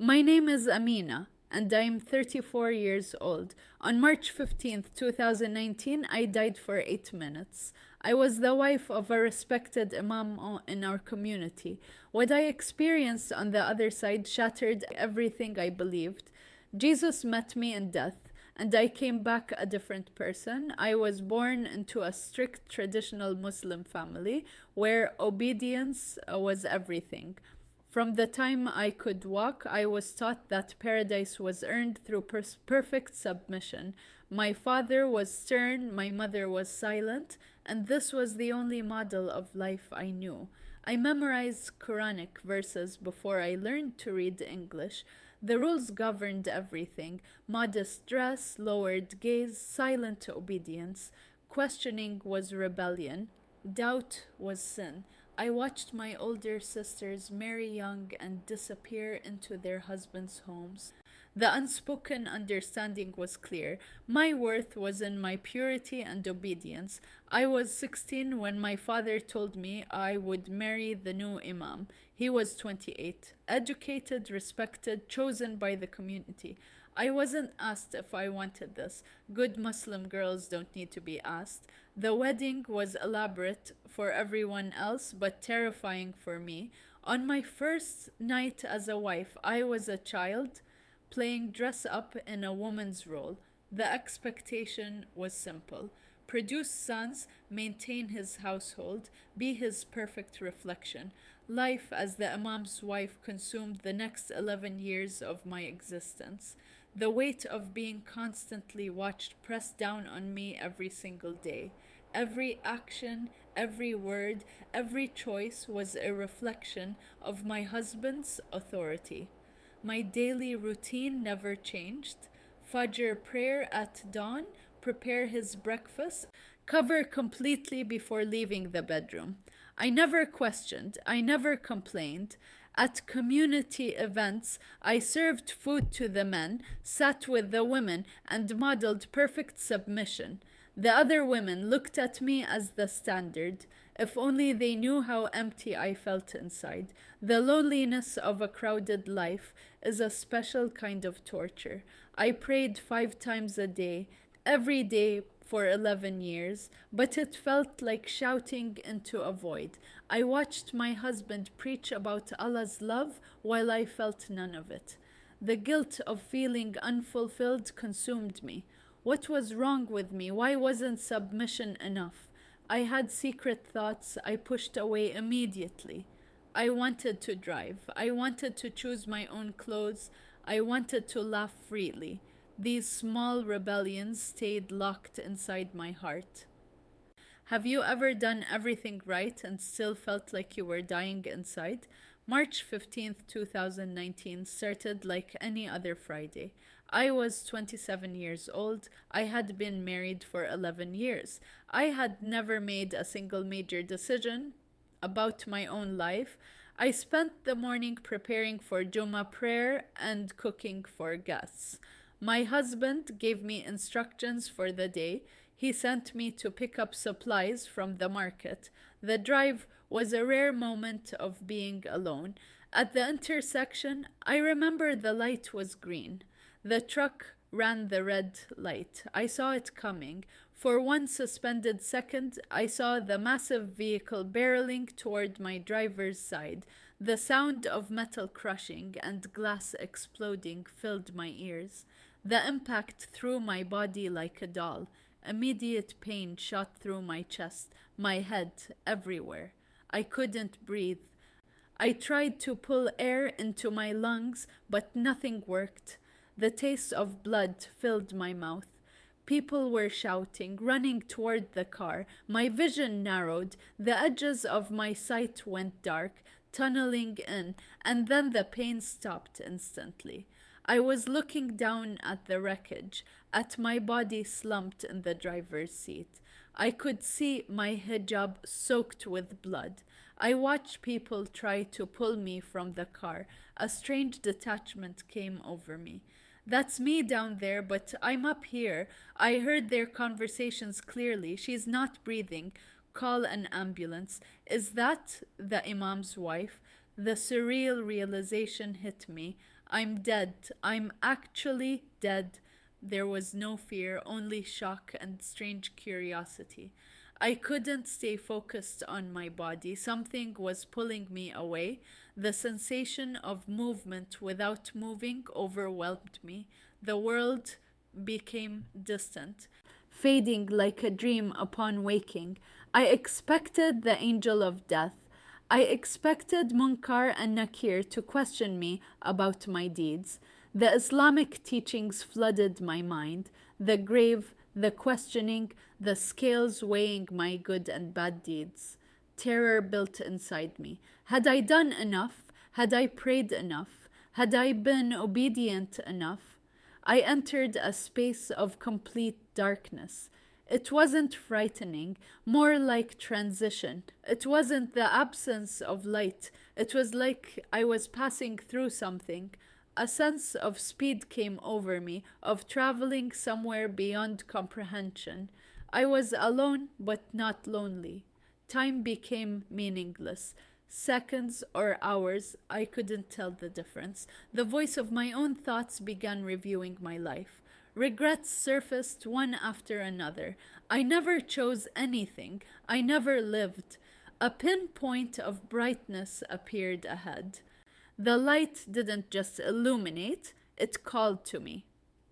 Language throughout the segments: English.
My name is Amina, and I'm 34 years old. On March 15th, 2019, I died for 8 minutes. I was the wife of a respected Imam in our community. What I experienced on the other side shattered everything I believed. Jesus met me in death, and I came back a different person. I was born into a strict traditional Muslim family where obedience was everything. From the time I could walk, I was taught that paradise was earned through perfect submission. My father was stern, my mother was silent, and this was the only model of life I knew. I memorized Quranic verses before I learned to read English. The rules governed everything: modest dress, lowered gaze, silent obedience. Questioning was rebellion, doubt was sin. I watched my older sisters marry young and disappear into their husbands' homes. The unspoken understanding was clear. My worth was in my purity and obedience. I was 16 when my father told me I would marry the new Imam. He was 28, educated, respected, chosen by the community. I wasn't asked if I wanted this. Good Muslim girls don't need to be asked. The wedding was elaborate for everyone else, but terrifying for me. On my first night as a wife, I was a child playing dress up in a woman's role. The expectation was simple: produce sons, maintain his household, be his perfect reflection. Life as the Imam's wife consumed the next 11 years of my existence. The weight of being constantly watched pressed down on me every single day. Every action, every word, every choice was a reflection of my husband's authority. My daily routine never changed. Fajr prayer at dawn, prepare his breakfast, cover completely before leaving the bedroom. I never questioned, I never complained. At community events, I served food to the men, sat with the women, and modeled perfect submission. The other women looked at me as the standard. If only they knew how empty I felt inside. The loneliness of a crowded life is a special kind of torture. I prayed 5 times a day, every day for 11 years, but it felt like shouting into a void. I watched my husband preach about Allah's love while I felt none of it. The guilt of feeling unfulfilled consumed me. What was wrong with me? Why wasn't submission enough? I had secret thoughts I pushed away immediately. I wanted to drive. I wanted to choose my own clothes. I wanted to laugh freely. These small rebellions stayed locked inside my heart. Have you ever done everything right and still felt like you were dying inside? March 15th, 2019 started like any other Friday. I was 27 years old. I had been married for 11 years. I had never made a single major decision about my own life. I spent the morning preparing for Jummah prayer and cooking for guests. My husband gave me instructions for the day. He sent me to pick up supplies from the market. The drive was a rare moment of being alone. At the intersection, I remember the light was green. The truck ran the red light. I saw it coming. For one suspended second, I saw the massive vehicle barreling toward my driver's side. The sound of metal crushing and glass exploding filled my ears. The impact threw my body like a doll. Immediate pain shot through my chest, my head, everywhere. I couldn't breathe. I tried to pull air into my lungs, but nothing worked. The taste of blood filled my mouth. People were shouting, running toward the car. My vision narrowed. The edges of my sight went dark, tunneling in, and then the pain stopped instantly. I was looking down at the wreckage, at my body slumped in the driver's seat. I could see my hijab soaked with blood. I watched people try to pull me from the car. A strange detachment came over me. That's me down there, but I'm up here. I heard their conversations clearly. She's not breathing. Call an ambulance. Is that the Imam's wife? The surreal realization hit me. I'm dead. I'm actually dead. There was no fear, only shock and strange curiosity. I couldn't stay focused on my body. Something was pulling me away. The sensation of movement without moving overwhelmed me. The world became distant, fading like a dream upon waking. I expected the angel of death. I expected Munkar and Nakir to question me about my deeds. The Islamic teachings flooded my mind, the grave, the questioning, the scales weighing my good and bad deeds. Terror built inside me. Had I done enough? Had I prayed enough? Had I been obedient enough? I entered a space of complete darkness. It wasn't frightening, more like transition. It wasn't the absence of light. It was like I was passing through something. A sense of speed came over me, of traveling somewhere beyond comprehension. I was alone, but not lonely. Time became meaningless. Seconds or hours, I couldn't tell the difference. The voice of my own thoughts began reviewing my life. Regrets surfaced one after another. I never chose anything. I never lived. A pinpoint of brightness appeared ahead. The light didn't just illuminate, it called to me.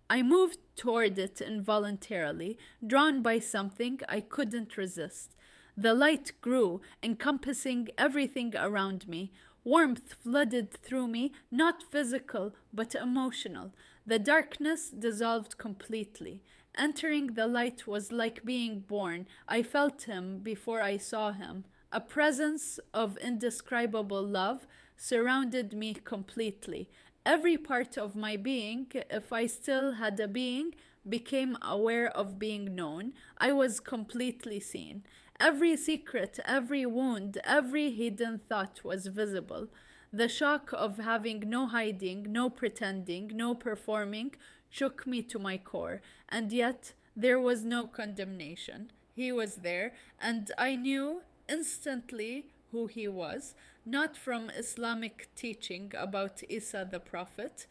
I moved toward it involuntarily, drawn by something I couldn't resist. The light grew, encompassing everything around me. Warmth flooded through me, not physical, but emotional. The darkness dissolved completely. Entering the light was like being born. I felt him before I saw him. A presence of indescribable love surrounded me completely. Every part of my being, if I still had a being, became aware of being known. I was completely seen. Every secret, every wound, every hidden thought was visible. The shock of having no hiding, no pretending, no performing shook me to my core, and yet there was no condemnation. He was there, and I knew instantly who he was, not from Islamic teaching about Isa the Prophet.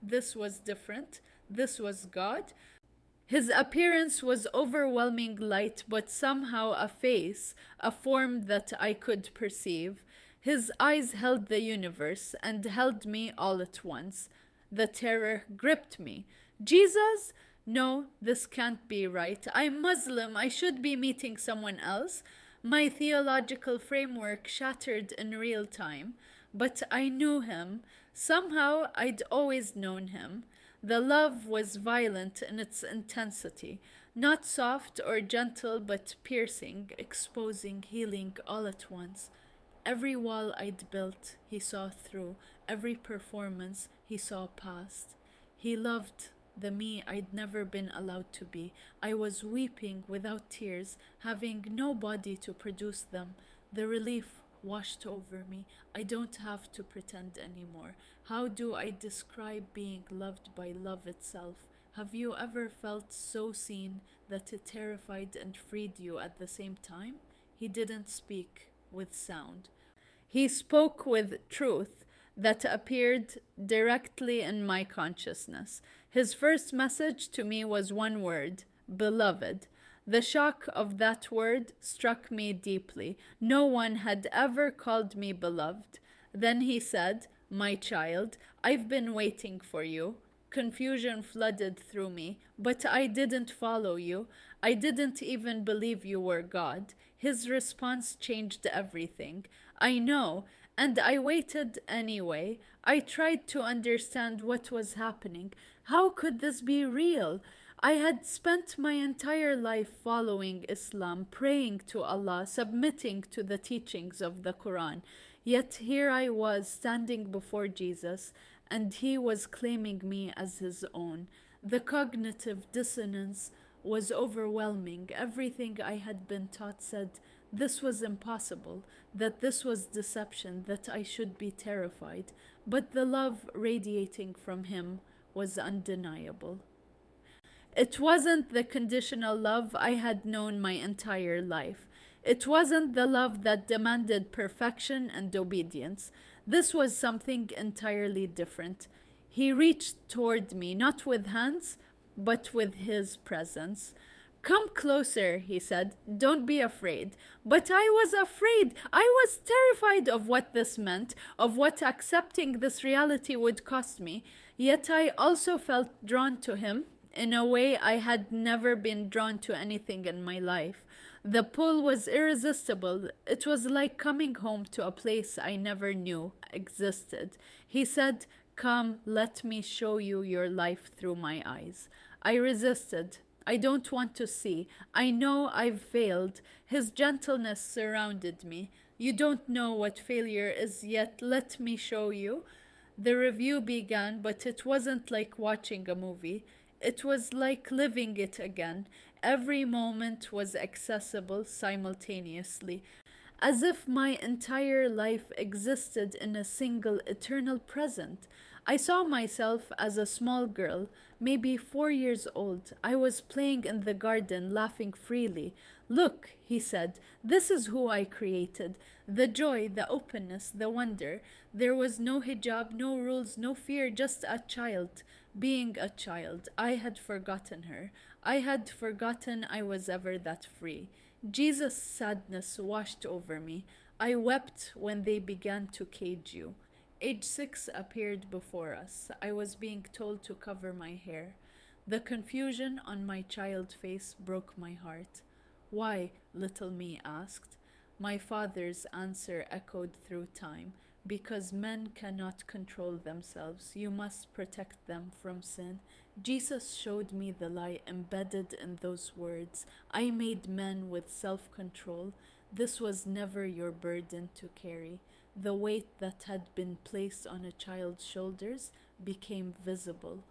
This was different. This was God. His appearance was overwhelming light, but somehow a face, a form that I could perceive. His eyes held the universe and held me all at once. The terror gripped me. Jesus? No, this can't be right. I'm Muslim. I should be meeting someone else. My theological framework shattered in real time. But I knew him. Somehow I'd always known him. The love was violent in its intensity, not soft or gentle, but piercing, exposing, healing all at once. Every wall I'd built, he saw through. Every performance, he saw past. He loved the me I'd never been allowed to be. I was weeping without tears, having no body to produce them. The relief washed over me. I don't have to pretend anymore. How do I describe being loved by love itself? Have you ever felt so seen that it terrified and freed you at the same time? He didn't speak with sound. He spoke with truth that appeared directly in my consciousness. His first message to me was one word: beloved. The shock of that word struck me deeply. No one had ever called me beloved. Then he said, my child, I've been waiting for you. Confusion flooded through me, but I didn't follow you. I didn't even believe you were God. His response changed everything. I know, and I waited anyway. I tried to understand what was happening. How could this be real? I had spent my entire life following Islam, praying to Allah, submitting to the teachings of the Quran. Yet here I was standing before Jesus, and he was claiming me as his own. The cognitive dissonance was overwhelming. Everything I had been taught said this was impossible, that this was deception, that I should be terrified. But the love radiating from him was undeniable. It wasn't the conditional love I had known my entire life. It wasn't the love that demanded perfection and obedience. This was something entirely different. He reached toward me, not with hands, but with his presence. Come closer, he said. Don't be afraid. But I was afraid. I was terrified of what this meant, of what accepting this reality would cost me. Yet I also felt drawn to him in a way I had never been drawn to anything in my life. The pull was irresistible. It was like coming home to a place I never knew existed. He said, "Come, let me show you your life through my eyes." I resisted. I don't want to see. I know I've failed. His gentleness surrounded me. You don't know what failure is yet. Let me show you. The review began, but it wasn't like watching a movie. It was like living it again. Every moment was accessible simultaneously, as if my entire life existed in a single eternal present. I saw myself as a small girl, maybe 4 years old. I was playing in the garden, laughing freely. "Look," he said, "this is who I created." The joy, the openness, the wonder. There was no hijab, no rules, no fear, just a child. Being a child, I had forgotten her. I had forgotten I was ever that free. Jesus' sadness washed over me. I wept when they began to cage you. Age 6 appeared before us. I was being told to cover my hair. The confusion on my child face broke my heart. "Why?" little me asked. My father's answer echoed through time. "Because men cannot control themselves, you must protect them from sin." Jesus showed me the lie embedded in those words. I made men with self control. This was never your burden to carry. The weight that had been placed on a child's shoulders became visible.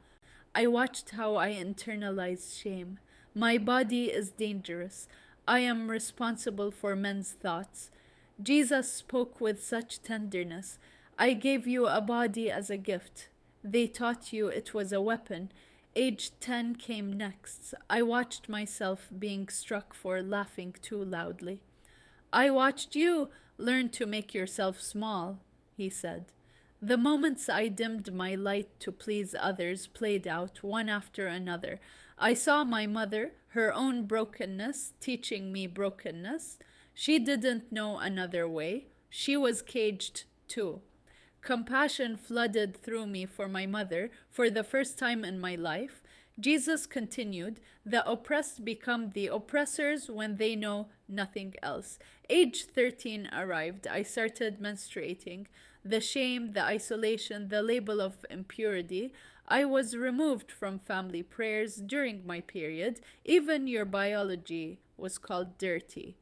I watched how I internalized shame. My body is dangerous. I am responsible for men's thoughts. Jesus spoke with such tenderness. "I gave you a body as a gift. They taught you it was a weapon." Age 10 came next. I watched myself being struck for laughing too loudly. "I watched you learn to make yourself small," he said. The moments I dimmed my light to please others played out one after another. I saw my mother, her own brokenness, teaching me brokenness. She didn't know another way. She was caged too. Compassion flooded through me for my mother for the first time in my life. Jesus continued, "The oppressed become the oppressors when they know nothing else." Age 13 arrived. I started menstruating. The shame, the isolation, the label of impurity. I was removed from family prayers during my period. Even your biology was called dirty.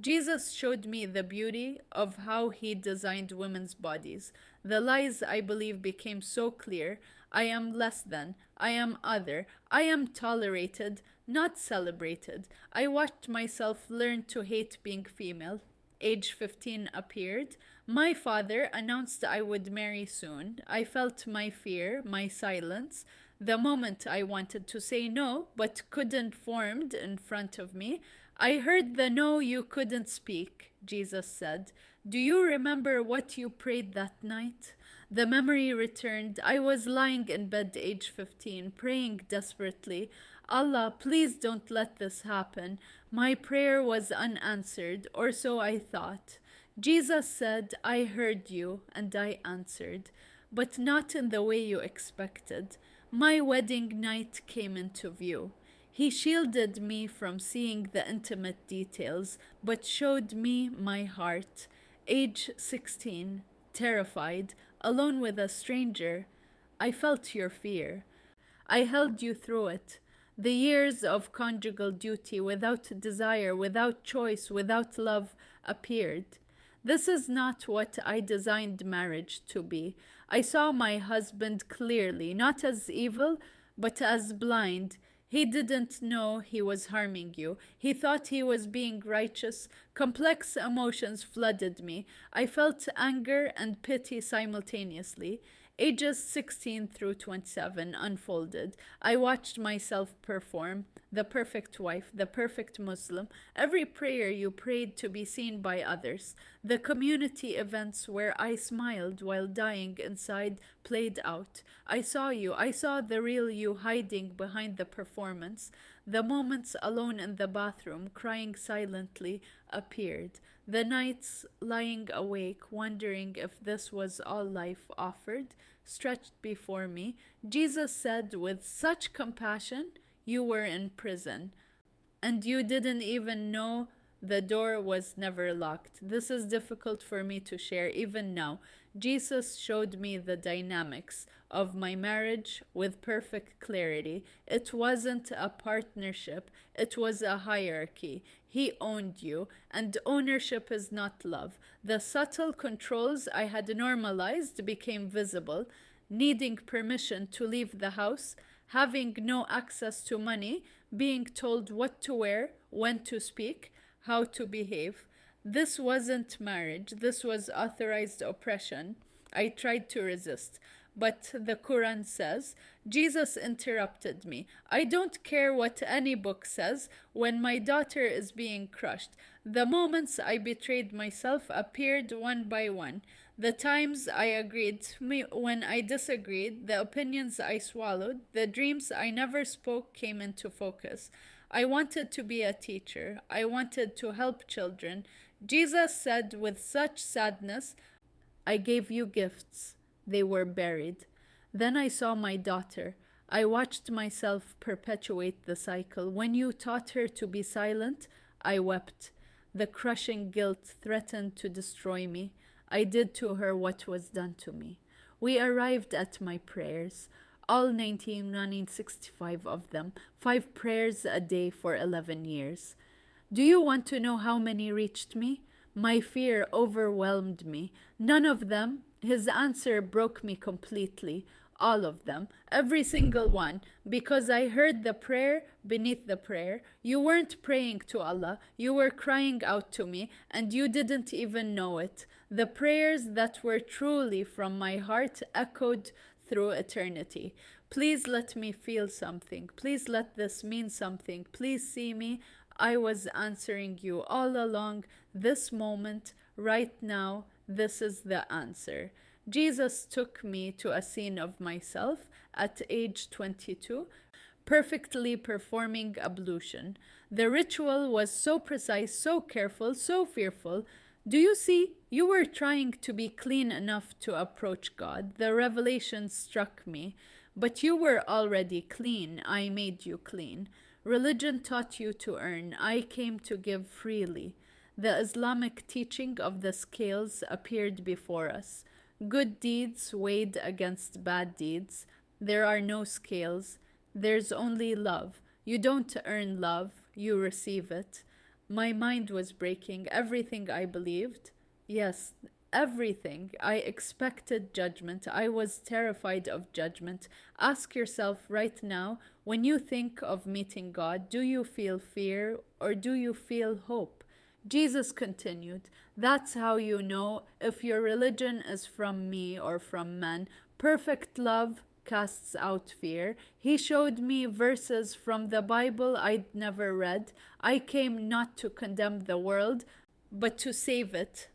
Jesus showed me the beauty of how he designed women's bodies. The lies I believe became so clear. I am less than. I am other. I am tolerated, not celebrated. I watched myself learn to hate being female. Age 15 appeared. My father announced I would marry soon. I felt my fear, my silence. The moment I wanted to say no, but couldn't formed in front of me. "I heard the no you couldn't speak," Jesus said. "Do you remember what you prayed that night?" The memory returned. I was lying in bed, age 15, praying desperately. "Allah, please don't let this happen." My prayer was unanswered, or so I thought. Jesus said, "I heard you, and I answered, but not in the way you expected." My wedding night came into view. He shielded me from seeing the intimate details, but showed me my heart. Age 16, terrified, alone with a stranger. I felt your fear. I held you through it. The years of conjugal duty without desire, without choice, without love appeared. This is not what I designed marriage to be. I saw my husband clearly, not as evil, but as blind. He didn't know he was harming you. He thought he was being righteous. Complex emotions flooded me. I felt anger and pity simultaneously. Ages 16 through 27 unfolded. I watched myself perform the perfect wife, the perfect Muslim, every prayer you prayed to be seen by others. The community events where I smiled while dying inside played out. I saw you. I saw the real you hiding behind the performance. The moments alone in the bathroom, crying silently, appeared. The nights lying awake, wondering if this was all life offered, stretched before me. Jesus said with such compassion, "You were in prison, and you didn't even know the door was never locked." This is difficult for me to share even now. Jesus showed me the dynamics of my marriage with perfect clarity. It wasn't a partnership, it was a hierarchy. He owned you, and ownership is not love. The subtle controls I had normalized became visible. Needing permission to leave the house, having no access to money, being told what to wear, when to speak, how to behave. This wasn't marriage, this was authorized oppression. I tried to resist, but the Quran says, Jesus interrupted me. I don't care what any book says when my daughter is being crushed. The moments I betrayed myself appeared one by one. The times I agreed, when I disagreed, the opinions I swallowed, the dreams I never spoke came into focus. I wanted to be a teacher. I wanted to help children. Jesus said with such sadness, I gave you gifts. They were buried. Then I saw my daughter. I watched myself perpetuate the cycle. When you taught her to be silent, I wept. The crushing guilt threatened to destroy me. I did to her what was done to me. We arrived at my prayers, all 1965 of them, 5 prayers a day for 11 years. Do you want to know how many reached me? My fear overwhelmed me. None of them. His answer broke me completely. All of them. Every single one. Because I heard the prayer beneath the prayer. You weren't praying to Allah. You were crying out to me, and you didn't even know it. The prayers that were truly from my heart echoed through eternity. Please let me feel something. Please let this mean something. Please see me. I was answering you all along. This moment, right now, this is the answer. Jesus took me to a scene of myself at age 22, perfectly performing ablution. The ritual was so precise, so careful, so fearful. Do you see? You were trying to be clean enough to approach God. The revelation struck me. But you were already clean. I made you clean. Religion taught you to earn. I came to give freely. The Islamic teaching of the scales appeared before us. Good deeds weighed against bad deeds. There are no scales. There's only love. You don't earn love, you receive it. My mind was breaking. Everything I believed, yes, everything. I expected judgment. I was terrified of judgment. Ask yourself right now, when you think of meeting God, do you feel fear or do you feel hope? Jesus continued, that's how you know if your religion is from me or from man. Perfect love casts out fear. He showed me verses from the Bible I'd never read. I came not to condemn the world, but to save it.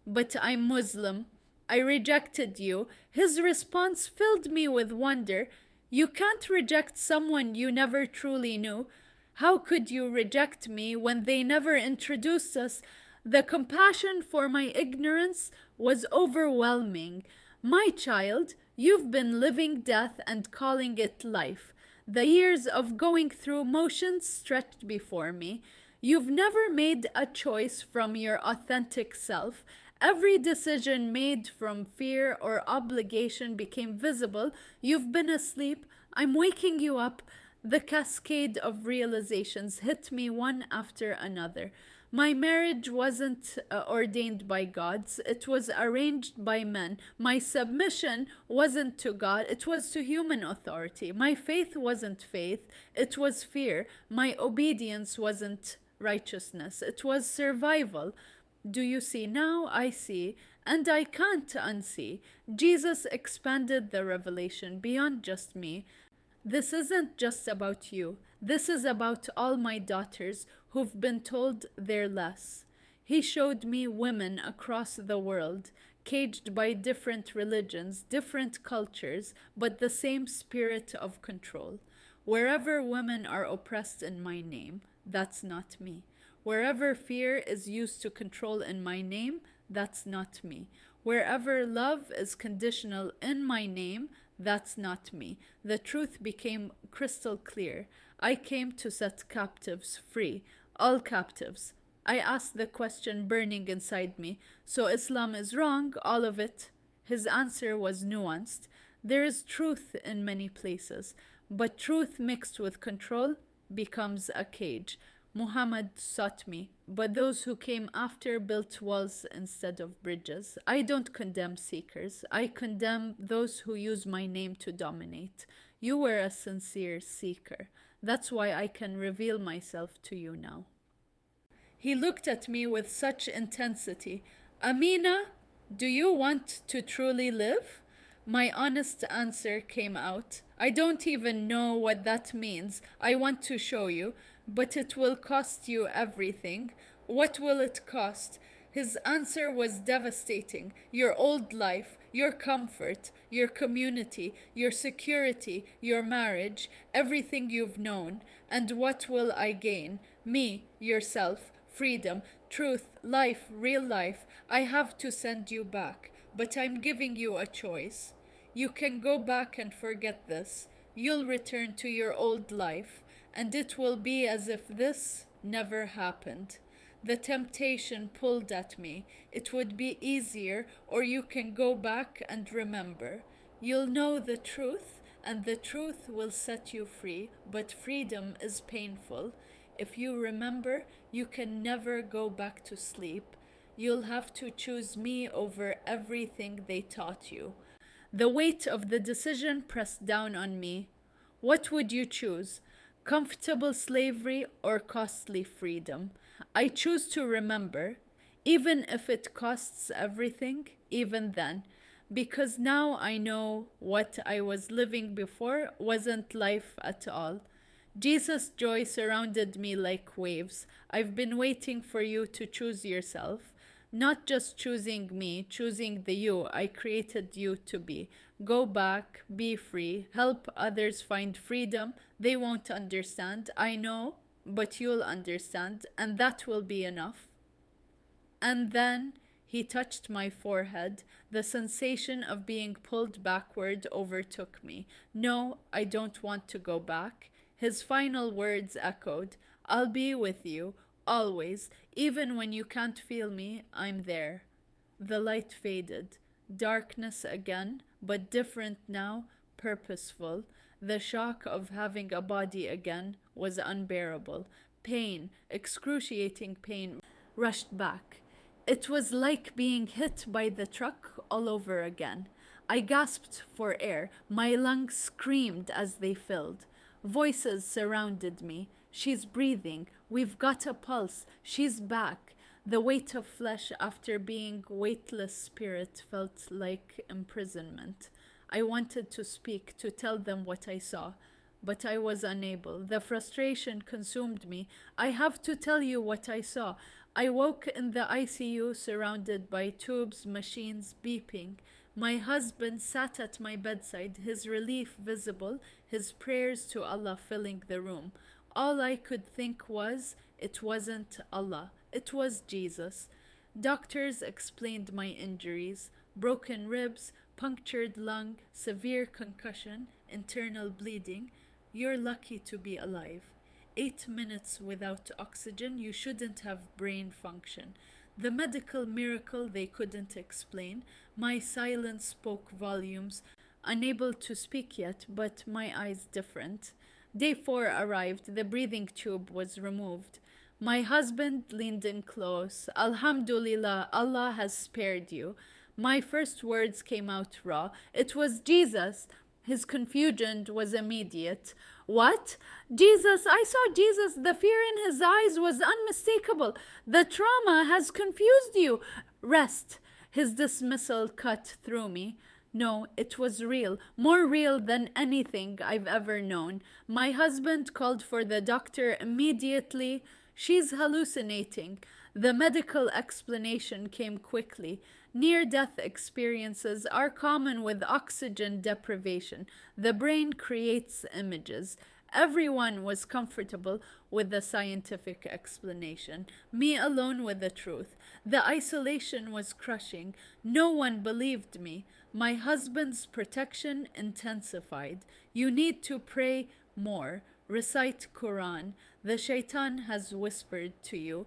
But I'm Muslim. I rejected you. His response filled me with wonder. You can't reject someone you never truly knew. How could you reject me when they never introduced us? The compassion for my ignorance was overwhelming. My child, you've been living death and calling it life. The years of going through motions stretched before me. You've never made a choice from your authentic self. Every decision made from fear or obligation became visible. You've been asleep. I'm waking you up. The cascade of realizations hit me one after another. My marriage wasn't ordained by gods. It was arranged by men. My submission wasn't to God. It was to human authority. My faith wasn't faith. It was fear. My obedience wasn't righteousness. It was survival. Do you see now? I see, and I can't unsee. Jesus expanded the revelation beyond just me. This isn't just about you. This is about all my daughters who've been told they're less. He showed me women across the world, caged by different religions, different cultures, but the same spirit of control. Wherever women are oppressed in my name, that's not me. Wherever fear is used to control in my name, that's not me. Wherever love is conditional in my name, that's not me. The truth became crystal clear. I came to set captives free, all captives. I asked the question burning inside me, so Islam is wrong, all of it? His answer was nuanced. There is truth in many places, but truth mixed with control becomes a cage. Muhammad sought me, but those who came after built walls instead of bridges. I don't condemn seekers. I condemn those who use my name to dominate. You were a sincere seeker. That's why I can reveal myself to you now. He looked at me with such intensity. Amina, do you want to truly live? My honest answer came out. I don't even know what that means. I want to show you, but it will cost you everything. What will it cost? His answer was devastating. Your old life, your comfort, your community, your security, your marriage, everything you've known. And what will I gain? Me, yourself, freedom, truth, life, real life. I have to send you back, but I'm giving you a choice. You can go back and forget this. You'll return to your old life, and it will be as if this never happened. The temptation pulled at me. It would be easier, or you can go back and remember. You'll know the truth, and the truth will set you free, but freedom is painful. If you remember, you can never go back to sleep. You'll have to choose me over everything they taught you. The weight of the decision pressed down on me. What would you choose? Comfortable slavery or costly freedom? I choose to remember, even if it costs everything, even then, because now I know what I was living before wasn't life at all. Jesus' joy surrounded me like waves. I've been waiting for you to choose yourself. Not just choosing me, choosing the you I created you to be. Go back, be free, help others find freedom. They won't understand, I know, but you'll understand, and that will be enough. And then he touched my forehead. The sensation of being pulled backward overtook me. No, I don't want to go back. His final words echoed, I'll be with you, always. Even when you can't feel me, I'm there. The light faded. Darkness again, but different now, purposeful. The shock of having a body again was unbearable. Pain, excruciating pain, rushed back. It was like being hit by the truck all over again. I gasped for air. My lungs screamed as they filled. Voices surrounded me. She's breathing. We've got a pulse. She's back. The weight of flesh after being weightless spirit felt like imprisonment. I wanted to speak, to tell them what I saw, but I was unable. The frustration consumed me. I have to tell you what I saw. I woke in the ICU surrounded by tubes, machines beeping. My husband sat at my bedside, his relief visible, his prayers to Allah filling the room. All I could think was, it wasn't Allah, it was Jesus. Doctors explained my injuries: broken ribs, punctured lung, severe concussion, internal bleeding. You're lucky to be alive. 8 minutes without oxygen, you shouldn't have brain function. The medical miracle they couldn't explain. My silence spoke volumes. Unable to speak yet, but my eyes different. Day 4 arrived. The breathing tube was removed. My husband leaned in close. Alhamdulillah, Allah has spared you. My first words came out raw. It was Jesus. His confusion was immediate. What? Jesus, I saw Jesus. The fear in his eyes was unmistakable. The trauma has confused you. Rest. His dismissal cut through me. No, it was real, more real than anything I've ever known. My husband called for the doctor immediately. She's hallucinating. The medical explanation came quickly. Near death experiences are common with oxygen deprivation. The brain creates images. Everyone was comfortable with the scientific explanation, me alone with the truth. The isolation was crushing. No one believed me. My husband's protection intensified. You need to pray more. Recite Quran. The shaitan has whispered to you.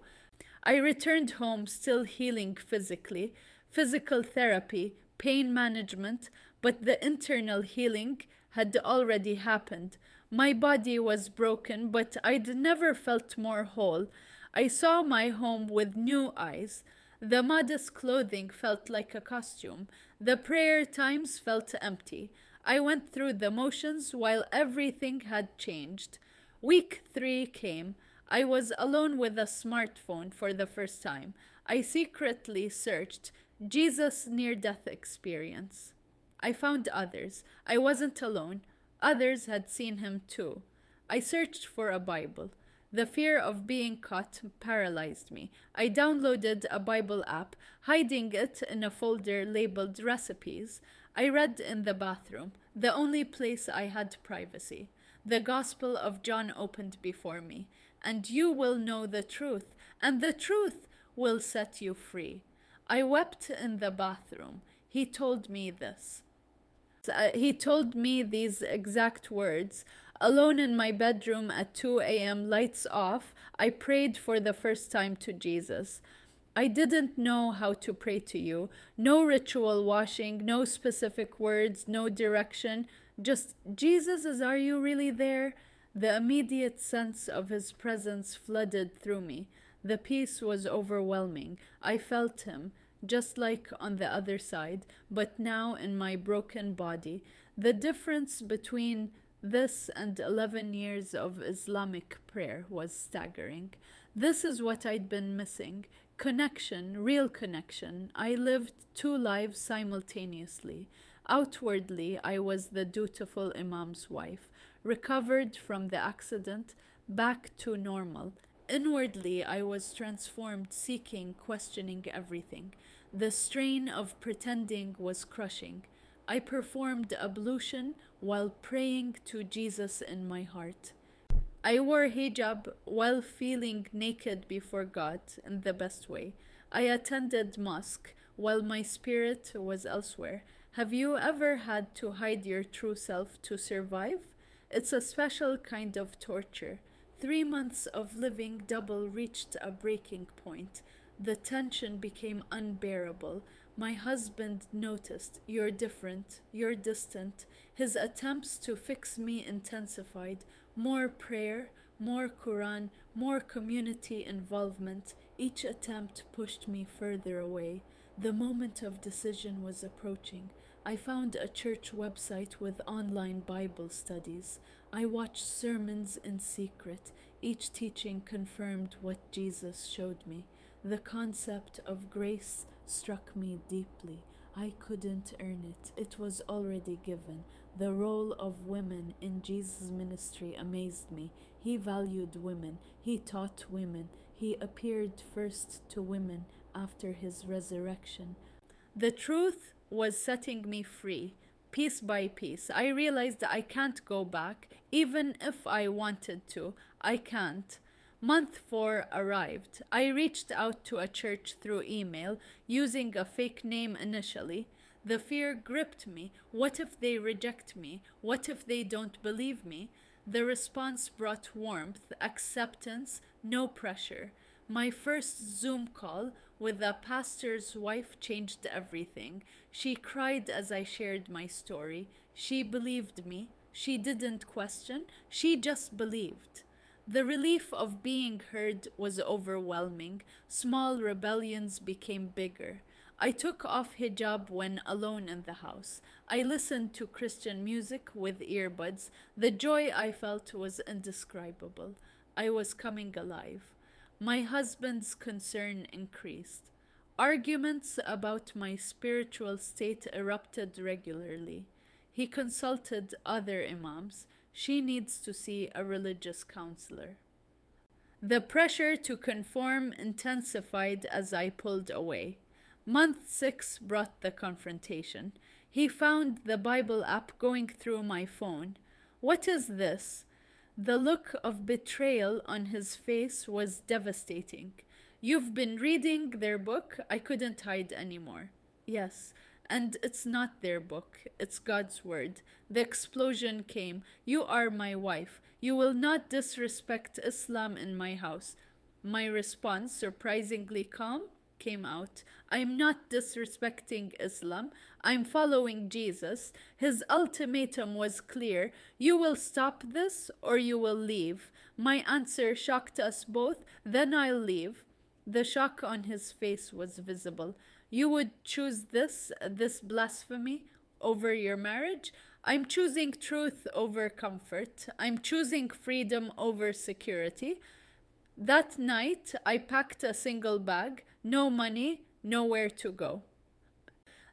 I returned home still healing physically, physical therapy, pain management, but the internal healing had already happened. My body was broken, but I'd never felt more whole. I saw my home with new eyes. The modest clothing felt like a costume. The prayer times felt empty. I went through the motions while everything had changed. Week 3 came. I was alone with a smartphone for the first time. I secretly searched Jesus near death experience. I found others. I wasn't alone. Others had seen him too. I searched for a Bible. The fear of being caught paralyzed me. I downloaded a Bible app, hiding it in a folder labeled recipes. I read in the bathroom, the only place I had privacy. The Gospel of John opened before me. And you will know the truth, and the truth will set you free. I wept in the bathroom. He told me this. He told me these exact words. Alone in my bedroom at 2 a.m., lights off, I prayed for the first time to Jesus. I didn't know how to pray to you. No ritual washing, no specific words, no direction. Just, Jesus, are you really there? The immediate sense of his presence flooded through me. The peace was overwhelming. I felt him, just like on the other side, but now in my broken body. The difference between this and 11 years of Islamic prayer was staggering. This is what I'd been missing. Connection, real connection. I lived 2 lives simultaneously. Outwardly, I was the dutiful Imam's wife, recovered from the accident, back to normal. Inwardly, I was transformed, seeking, questioning everything. The strain of pretending was crushing. I performed ablution while praying to Jesus in my heart. I wore hijab while feeling naked before God in the best way. I attended mosque while my spirit was elsewhere. Have you ever had to hide your true self to survive? It's a special kind of torture. 3 months of living double reached a breaking point. The tension became unbearable. My husband noticed, you're different, you're distant. His attempts to fix me intensified. More prayer, more Quran, more community involvement. Each attempt pushed me further away. The moment of decision was approaching. I found a church website with online Bible studies. I watched sermons in secret. Each teaching confirmed what Jesus showed me. The concept of grace struck me deeply. I couldn't earn it. It was already given. The role of women in Jesus' ministry amazed me. He valued women. He taught women. He appeared first to women after his resurrection. The truth was setting me free, piece by piece. I realized I can't go back, even if I wanted to. I can't. Month 4 arrived. I reached out to a church through email, using a fake name initially. The fear gripped me. What if they reject me? What if they don't believe me? The response brought warmth, acceptance, no pressure. My first Zoom call with a pastor's wife changed everything. She cried as I shared my story. She believed me. She didn't question. She just believed. The relief of being heard was overwhelming. Small rebellions became bigger. I took off hijab when alone in the house. I listened to Christian music with earbuds. The joy I felt was indescribable. I was coming alive. My husband's concern increased. Arguments about my spiritual state erupted regularly. He consulted other imams. She needs to see a religious counselor. The pressure to conform intensified as I pulled away. Month 6 brought the confrontation. He found the Bible app going through my phone. What is this? The look of betrayal on his face was devastating. You've been reading their book? I couldn't hide anymore. Yes, and it's not their book, it's God's word. The explosion came. You are my wife. You will not disrespect Islam in my house. My response, surprisingly calm, came out. I'm not disrespecting Islam. I'm following Jesus. His ultimatum was clear. You will stop this or you will leave. My answer shocked us both. Then I'll leave. The shock on his face was visible. You would choose this blasphemy, over your marriage? I'm choosing truth over comfort. I'm choosing freedom over security. That night, I packed a single bag, no money, nowhere to go.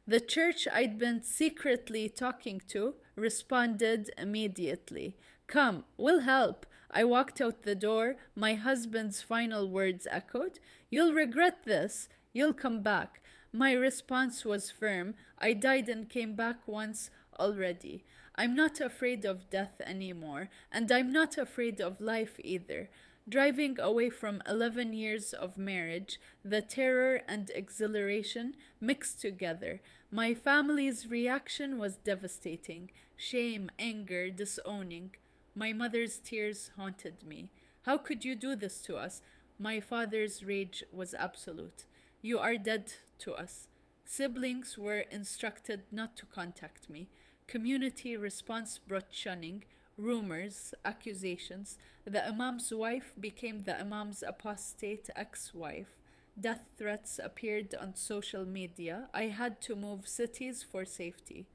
The church I'd been secretly talking to responded immediately. Come, we'll help. I walked out the door. My husband's final words echoed. You'll regret this. You'll come back. My response was firm. I died and came back once already. I'm not afraid of death anymore, and I'm not afraid of life either. Driving away from 11 years of marriage, the terror and exhilaration mixed together. My family's reaction was devastating. Shame, anger, disowning. My mother's tears haunted me. How could you do this to us? My father's rage was absolute. You are dead to us. Siblings were instructed not to contact me. Community response brought shunning, rumors, accusations. The Imam's wife became the Imam's apostate ex-wife. Death threats appeared on social media. I had to move cities for safety.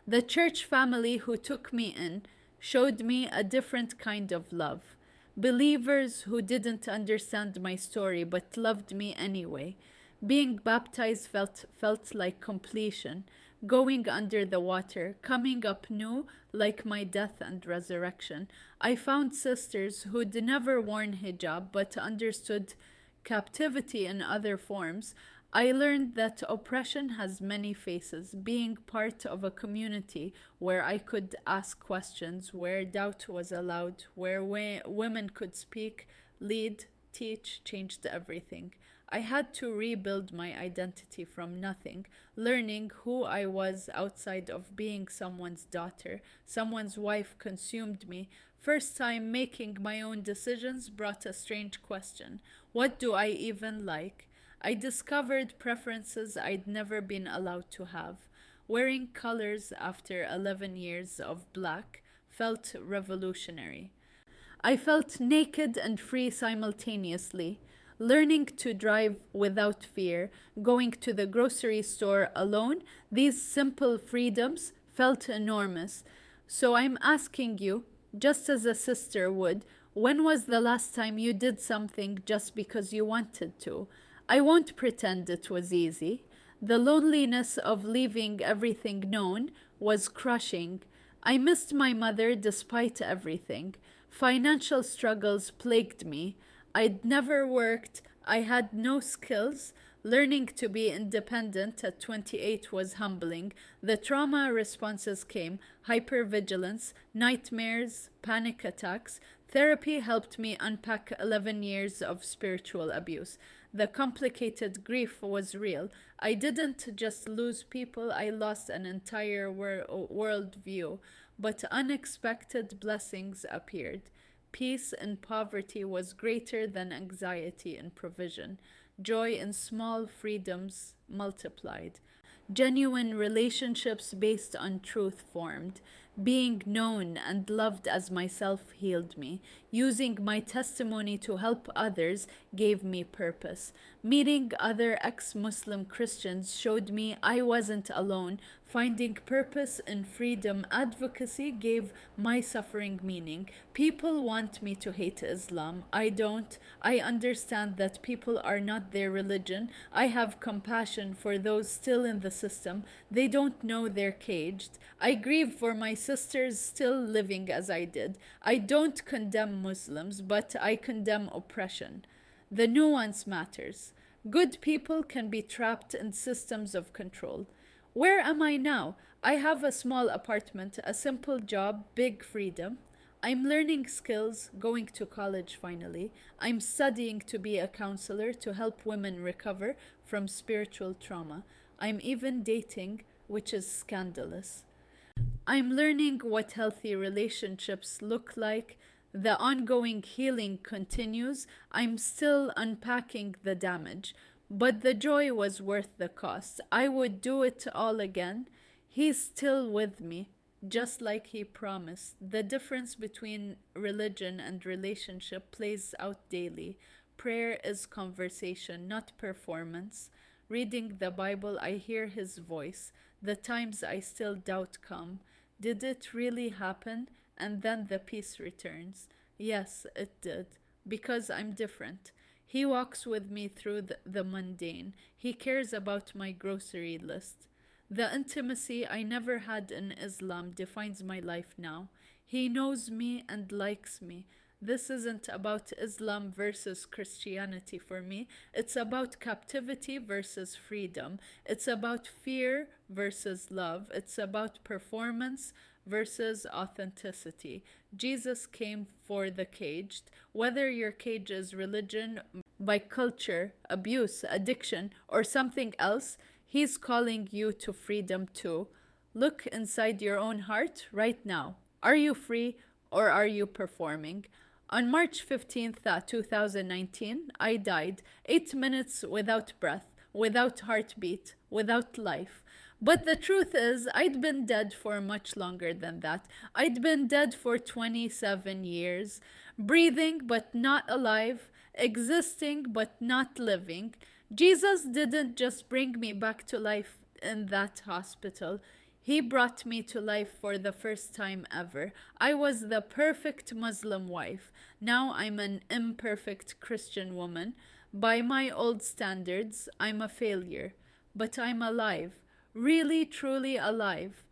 The church family who took me in showed me a different kind of love. Believers who didn't understand my story but loved me anyway. Being baptized felt like completion, going under the water, coming up new like my death and resurrection. I found sisters who'd never worn hijab but understood captivity in other forms. I learned that oppression has many faces. Being part of a community where I could ask questions, where doubt was allowed, where women could speak, lead, teach, changed everything. I had to rebuild my identity from nothing, learning who I was outside of being someone's daughter. Someone's wife consumed me. First time making my own decisions brought a strange question. What do I even like? I discovered preferences I'd never been allowed to have. Wearing colors after 11 years of black felt revolutionary. I felt naked and free simultaneously. Learning to drive without fear, going to the grocery store alone, these simple freedoms felt enormous. So I'm asking you, just as a sister would, when was the last time you did something just because you wanted to? I won't pretend it was easy. The loneliness of leaving everything known was crushing. I missed my mother despite everything. Financial struggles plagued me. I'd never worked. I had no skills. Learning to be independent at 28 was humbling. The trauma responses came: hypervigilance, nightmares, panic attacks. Therapy helped me unpack 11 years of spiritual abuse. The complicated grief was real. I didn't just lose people, I lost an entire world view. But unexpected blessings appeared. Peace in poverty was greater than anxiety in provision. Joy in small freedoms multiplied. Genuine relationships based on truth formed. Being known and loved as myself healed me. Using my testimony to help others gave me purpose. Meeting other ex Muslim Christians showed me I wasn't alone. Finding purpose in freedom advocacy gave my suffering meaning. People want me to hate Islam. I don't. I understand that people are not their religion. I have compassion for those still in the system. They don't know they're caged. I grieve for my sisters still living as I did. I don't condemn Muslims, but I condemn oppression. The nuance matters. Good people can be trapped in systems of control. Where am I now? I have a small apartment, a simple job, big freedom. I'm learning skills, going to college finally. I'm studying to be a counselor to help women recover from spiritual trauma. I'm even dating, which is scandalous. I'm learning what healthy relationships look like. The ongoing healing continues. I'm still unpacking the damage, but the joy was worth the cost. I would do it all again. He's still with me, just like he promised. The difference between religion and relationship plays out daily. Prayer is conversation, not performance. Reading the Bible, I hear his voice. The times I still doubt come. Did it really happen? And then the peace returns. Yes, it did. Because I'm different. He walks with me through the mundane. He cares about my grocery list. The intimacy I never had in Islam defines my life now. He knows me and likes me. This isn't about Islam versus Christianity for me. It's about captivity versus freedom. It's about fear versus love. It's about performance versus authenticity. Jesus came for the caged. Whether your cage is religion, by culture, abuse, addiction, or something else, he's calling you to freedom too. Look inside your own heart right now. Are you free or are you performing? On March 15th, 2019, I died 8 minutes without breath, without heartbeat, without life. But the truth is, I'd been dead for much longer than that. I'd been dead for 27 years, breathing but not alive, existing but not living. Jesus didn't just bring me back to life in that hospital. He brought me to life for the first time ever. I was the perfect Muslim wife. Now I'm an imperfect Christian woman. By my old standards, I'm a failure. But I'm alive. Really, truly alive.